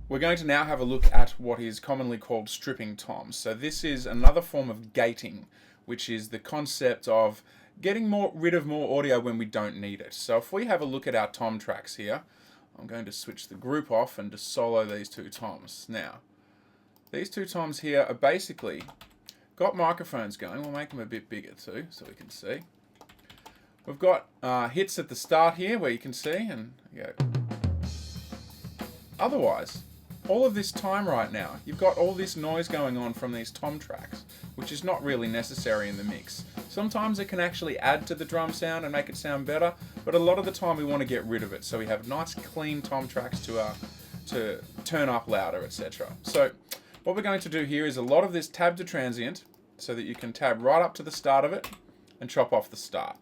we're going to now have a look at what is commonly called stripping toms. So this is another form of gating, which is the concept of getting rid of more audio when we don't need it. So if we have a look at our tom tracks here, I'm going to switch the group off and just solo these two toms. Now, these two toms here are basically got microphones going. We'll make them a bit bigger too so we can see. We've got hits at the start here where you can see, and go. Otherwise, all of this time right now, you've got all this noise going on from these tom tracks, which is not really necessary in the mix. Sometimes it can actually add to the drum sound and make it sound better, but a lot of the time we want to get rid of it, so we have nice clean tom tracks to turn up louder, etc. So what we're going to do here is a lot of this tab to transient, so that you can tab right up to the start of it and chop off the start.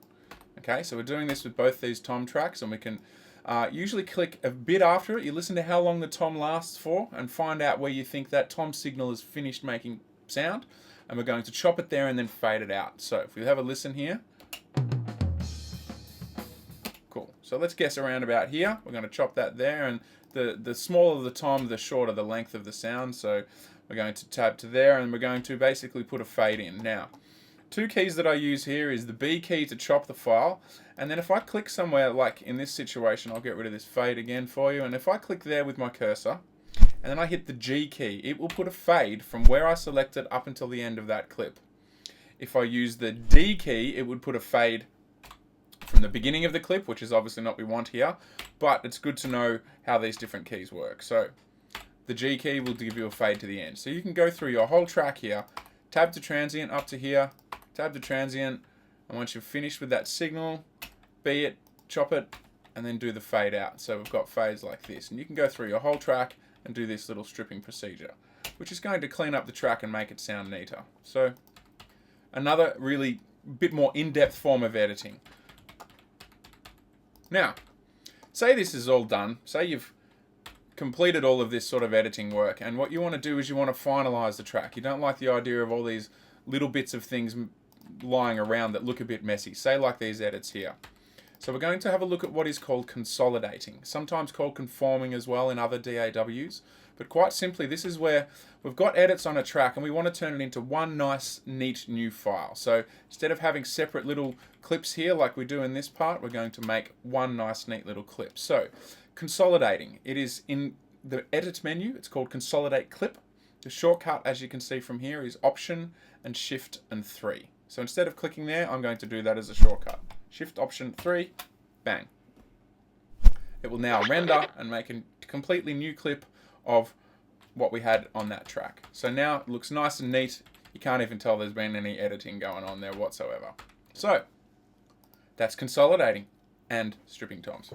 Okay, so we're doing this with both these tom tracks, and we can usually click a bit after it. You listen to how long the tom lasts for and find out where you think that tom signal is finished making sound, and we're going to chop it there and then fade it out. So if we have a listen here, cool. So let's guess around about here. We're going to chop that there, and the smaller the tom, the shorter the length of the sound. So we're going to tab to there, and we're going to basically put a fade in. Now, two keys that I use here is the B key to chop the file, and then if I click somewhere, like in this situation, I'll get rid of this fade again for you, and if I click there with my cursor, and then I hit the G key, it will put a fade from where I selected up until the end of that clip. If I use the D key, it would put a fade from the beginning of the clip, which is obviously not what we want here, but it's good to know how these different keys work. So the G key will give you a fade to the end. So you can go through your whole track here, tab to transient up to here, tab to transient, and once you've finished with that signal, B it, chop it, and then do the fade out. So we've got fades like this, and you can go through your whole track and do this little stripping procedure, which is going to clean up the track and make it sound neater. So another really bit more in-depth form of editing. Now, say this is all done, say you've completed all of this sort of editing work, and what you want to do is you want to finalize the track. You don't like the idea of all these little bits of things lying around that look a bit messy, say like these edits here. So we're going to have a look at what is called consolidating, sometimes called conforming as well in other DAWs, but quite simply this is where we've got edits on a track and we want to turn it into one nice neat new file. So instead of having separate little clips here like we do in this part, we're going to make one nice neat little clip. So consolidating, it is in the edit menu, it's called consolidate clip. The shortcut, as you can see from here, is Option and Shift and 3. So instead of clicking there, I'm going to do that as a shortcut. Shift, Option, 3, bang. It will now render and make a completely new clip of what we had on that track. So now it looks nice and neat. You can't even tell there's been any editing going on there whatsoever. So that's consolidating and stripping toms.